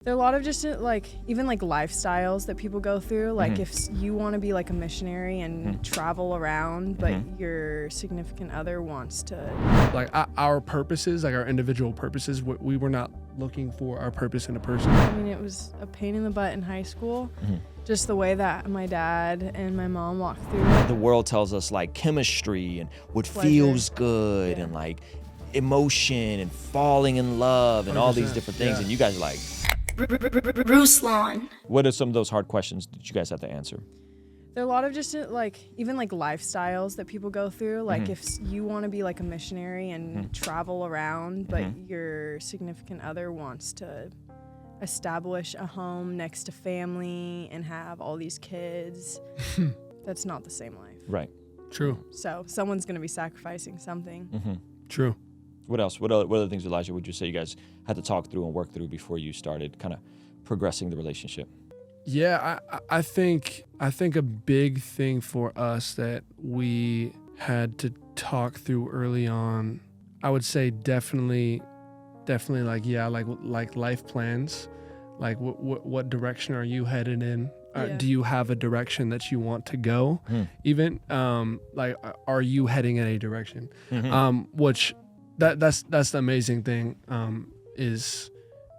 There are a lot of just even lifestyles that people go through. Like if you want to be like a missionary and travel around, but your significant other wants to. Like our purposes, like our individual purposes, we were not looking for our purpose in a person. I mean, it was a pain in the butt in high school. Just the way that my dad and my mom walked through it. The world tells us like chemistry and what Pleasure. feels good and like emotion and falling in love and all these different things. And you guys are like, Ruslan. what are some of those hard questions that you guys have to answer? There are a lot of just even lifestyles that people go through. Like if you want to be like a missionary and travel around, but your significant other wants to establish a home next to family and have all these kids, that's not the same life. Right. True. So someone's going to be sacrificing something. True. What else? What other things, Elijah, would you say you guys had to talk through and work through before you started kind of progressing the relationship? Yeah, I think a big thing for us that we had to talk through early on, I would say definitely like life plans. Like what direction are you headed in? Do you have a direction that you want to go? Even like are you heading in a direction? Which that's the amazing thing is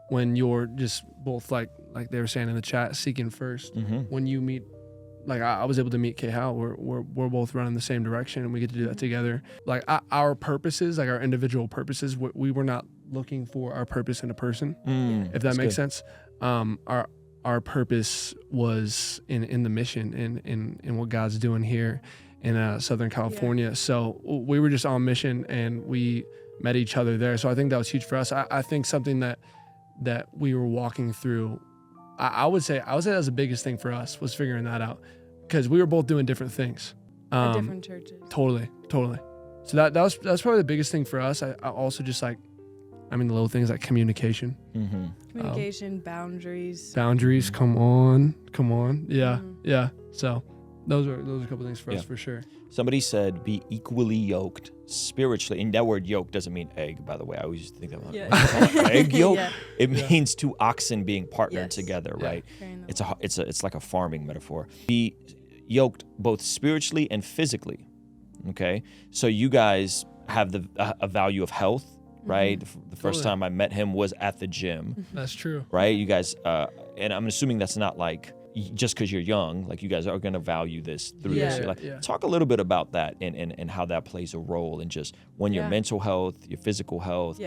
when you're just both like they were saying in the chat, seeking first. When you meet, like I was able to meet K Hal, we're both running the same direction and we get to do that together. Like our purposes, like our individual purposes, we were not looking for our purpose in a person, if that makes sense. Our purpose was in the mission, in what God's doing here in Southern California. So we were just on mission and we met each other there. So I think that was huge for us. I think something that we were walking through, I would say that was the biggest thing for us, was figuring that out, because we were both doing different things. At different churches. Totally. So that's probably the biggest thing for us. I also just the little things like communication. Communication, boundaries. Boundaries, come on. Yeah. So those are a couple things for us for sure. Somebody said be equally yoked spiritually, and that word yoke doesn't mean egg, by the way. I always used to think that egg yoke. It means two oxen being partnered together, right? It's like a farming metaphor. Be yoked both spiritually and physically. Okay, so you guys have a value of health, right? The first time I met him was at the gym. That's true. Right, you guys, and I'm assuming that's not like just because you're young, like you guys are going to value this through this. Talk a little bit about that and how that plays a role in just your mental health, your physical health,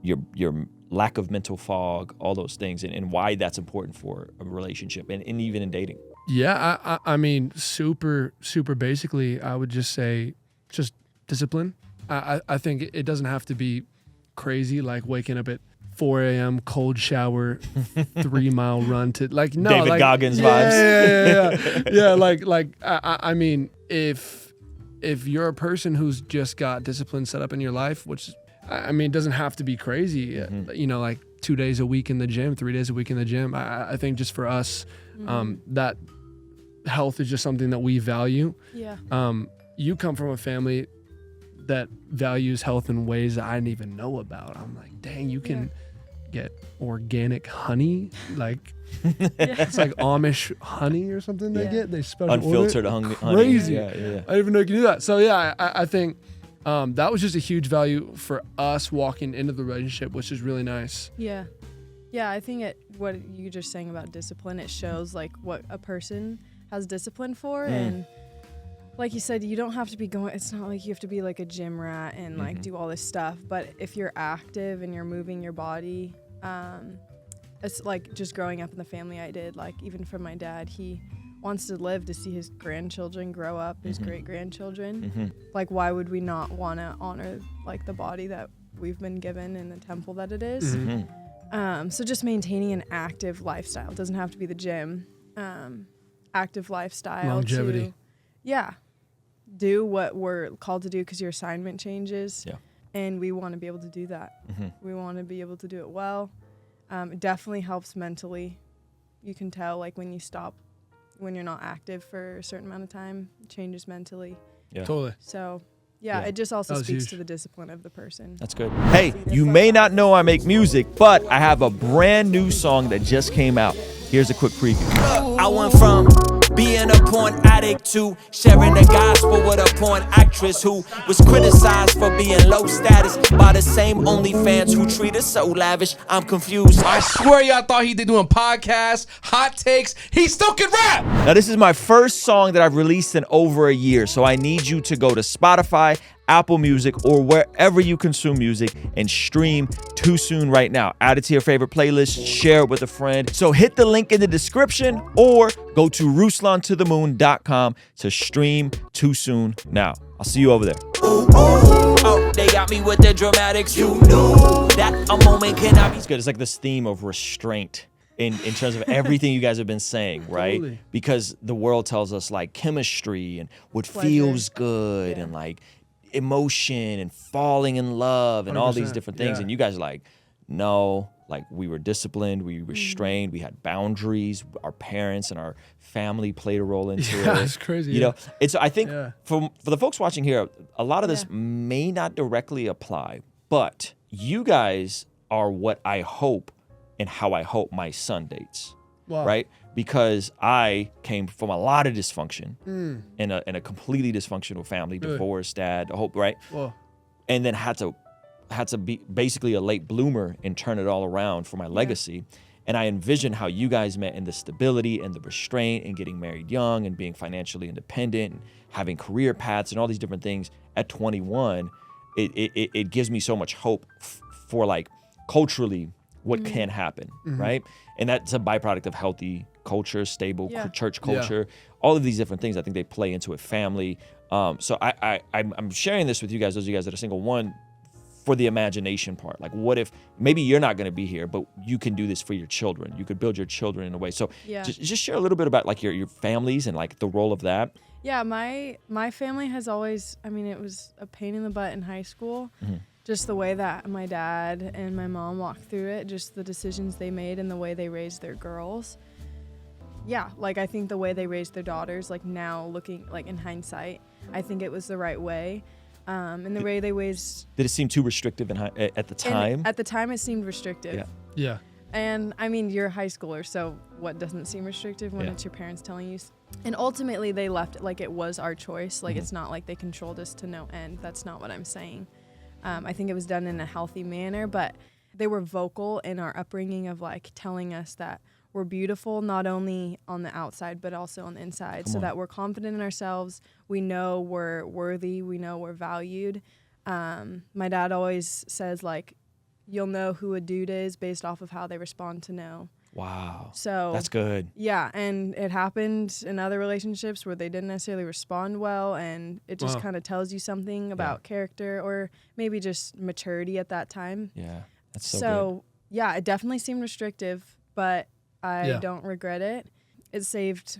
your lack of mental fog, all those things, and why that's important for a relationship and even in dating. Yeah, I mean, super basically, I would just say just discipline. I think it doesn't have to be crazy, like waking up at 4 a.m., cold shower, 3 mile run to David Goggins vibes. Yeah. I mean, if you're a person who's just got discipline set up in your life, which it doesn't have to be crazy. Like 2 days a week in the gym, 3 days a week in the gym. I think just for us, that health is just something that we value. Yeah. You come from a family that values health in ways that I didn't even know about. I'm like, dang, you can get organic honey, like it's like Amish honey or something they get. They special unfiltered honey. Crazy. Yeah. I didn't even know you could do that. So I think that was just a huge value for us walking into the relationship, which is really nice. Yeah, I think what you were just saying about discipline, it shows like what a person has discipline for, and like you said, you don't have to be it's not like you have to be like a gym rat and like do all this stuff, but if you're active and you're moving your body, it's like just growing up in the family I did, like even from my dad, he wants to live to see his grandchildren grow up, his great-grandchildren. Like why would we not want to honor like the body that we've been given in the temple that it is? So just maintaining an active lifestyle. It doesn't have to be the gym. Active lifestyle. Longevity. Do what we're called to do because your assignment changes. Yeah. And we want to be able to do that. We want to be able to do it well. It definitely helps mentally. You can tell like when you're not active for a certain amount of time, it changes mentally. Yeah. Totally. So Yeah, it just also speaks huge. to the discipline of the person. That's good. Hey, you may not know I make music, but I have a brand new song that just came out. Here's a quick preview. I went from being a porn addict to sharing the gospel with a porn actress who was criticized for being low status by the same OnlyFans who treat us so lavish. I'm confused. I swear y'all thought he did doing podcasts, hot takes. He still can rap. Now, this is my first song that I've released in over a year, so I need you to go to Spotify, Apple Music, or wherever you consume music and stream Too Soon right now. Add it to your favorite playlist, share it with a friend. So hit the link in the description or go to RuslanToTheMoon.com to stream Too Soon now. I'll see you over there. Ooh, ooh. Oh, they got me with the dramatics. You knew that a moment cannot be. It's good. It's like this theme of restraint in terms of everything you guys have been saying, right? Totally. Because the world tells us like chemistry and what feels good and like emotion and falling in love and all these different things. And you guys are like, no, like we were disciplined, we restrained, we had boundaries, our parents and our family played a role into it. It's crazy. You know, it's, I think for the folks watching here, a lot of this may not directly apply, but you guys are what I hope and how I hope my son dates. Wow. Right? Because I came from a lot of dysfunction in a completely dysfunctional family, divorced dad, right? Whoa. And then had to be basically a late bloomer and turn it all around for my legacy. And I envision how you guys met in the stability and the restraint and getting married young and being financially independent and having career paths and all these different things at 21. It gives me so much hope for like culturally what can happen, right? And that's a byproduct of healthy culture, stable church culture, all of these different things. I think they play into it, family. So I'm sharing this with you guys, those of you guys that are single, one, for the imagination part. Like what if, maybe you're not gonna be here, but you can do this for your children. You could build your children in a way. So just share a little bit about like your families and like the role of that. Yeah, my family has always, I mean, it was a pain in the butt in high school. Just the way that my dad and my mom walked through it, just the decisions they made and the way they raised their girls. Yeah, like I think the way they raised their daughters, like now looking like in hindsight, I think it was the right way. And the way they raised. Did it seem too restrictive at the time? At the time, it seemed restrictive. Yeah. And I mean, you're a high schooler, so what doesn't seem restrictive when it's your parents telling you? And ultimately, they left it like it was our choice. Like it's not like they controlled us to no end. That's not what I'm saying. I think it was done in a healthy manner, but they were vocal in our upbringing of like telling us that we're beautiful, not only on the outside, but also on the inside, so that we're confident in ourselves. We know we're worthy. We know we're valued. My dad always says like, you'll know who a dude is based off of how they respond to no. Wow. So that's good. Yeah, and it happened in other relationships where they didn't necessarily respond well, and it just kind of tells you something about character or maybe just maturity at that time. Yeah, that's so good. Yeah, it definitely seemed restrictive, but I don't regret it. It saved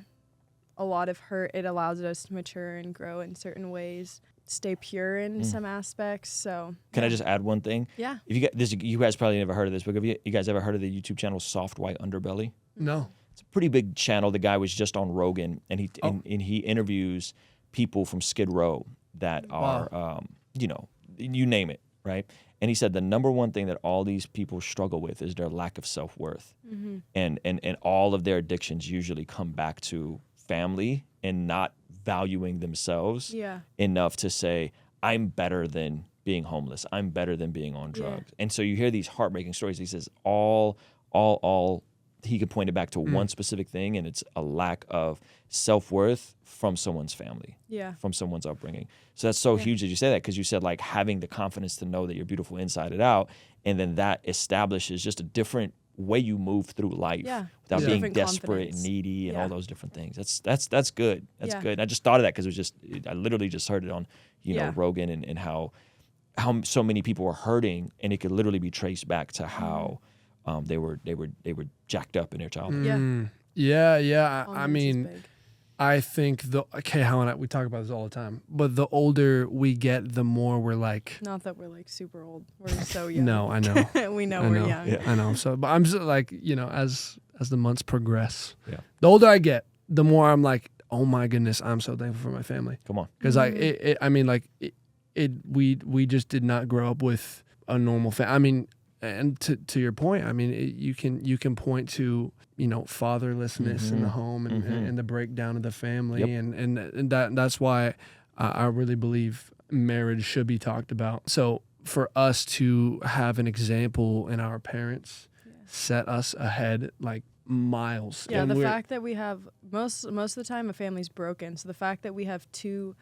a lot of hurt. It allows us to mature and grow in certain ways, stay pure in some aspects. So can I just add one thing? Yeah. If you guys probably never heard of this, but have you guys ever heard of the YouTube channel Soft White Underbelly? No. It's a pretty big channel. The guy was just on Rogan, and he interviews people from Skid Row that are you know, you name it, right? And he said the number one thing that all these people struggle with is their lack of self-worth. And all of their addictions usually come back to family and not valuing themselves enough to say, I'm better than being homeless. I'm better than being on drugs. And so you hear these heartbreaking stories. He says all he could point it back to one specific thing, and it's a lack of self-worth from someone's family, from someone's upbringing. So that's so huge that you say that, because you said like having the confidence to know that you're beautiful inside and out, and then that establishes just a different way you move through life without being desperate and needy and all those different things. That's good. That's good. And I just thought of that because I literally just heard it on know Rogan and how so many people were hurting, and it could literally be traced back to how they were jacked up in their childhood. I mean, I think Helen and I, we talk about this all the time, but the older we get, the more we're like. Not that we're like super old. We're so young. No, I know. We know we're young. Yeah. I know. So, but I'm just like, you know, as the months progress, the older I get, the more I'm like, oh my goodness, I'm so thankful for my family. Come on. Because I mean, like, we just did not grow up with a normal family. I mean, and to your point, I mean, you can point to, you know, fatherlessness in the home and the breakdown of the family, and that's why I really believe marriage should be talked about. So for us to have an example in our parents set us ahead like miles. Yeah, and the fact that we have most of the time a family's broken, so the fact that we have two,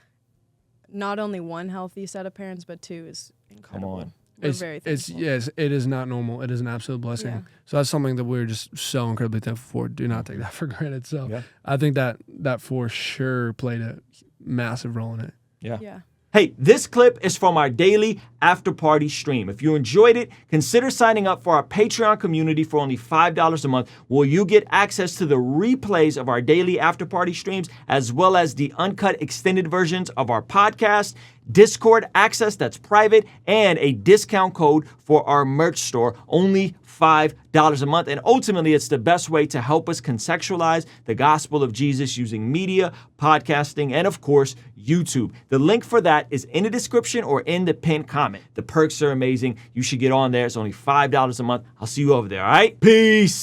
not only one healthy set of parents but two is incredible. Come on. We're very thankful. Yes, it is not normal. It is an absolute blessing. Yeah. So that's something that we're just so incredibly thankful for. Do not take that for granted. So Yeah. I think that for sure played a massive role in it. Yeah. Hey, this clip is from our daily after party stream. If you enjoyed it, consider signing up for our Patreon community for only $5 a month, where you get access to the replays of our daily after party streams, as well as the uncut extended versions of our podcast, Discord access that's private, and a discount code for our merch store, only $5 a month. And ultimately, it's the best way to help us contextualize the gospel of Jesus using media, podcasting, and of course, YouTube. The link for that is in the description or in the pinned comment. The perks are amazing. You should get on there. It's only $5 a month. I'll see you over there, all right? Peace.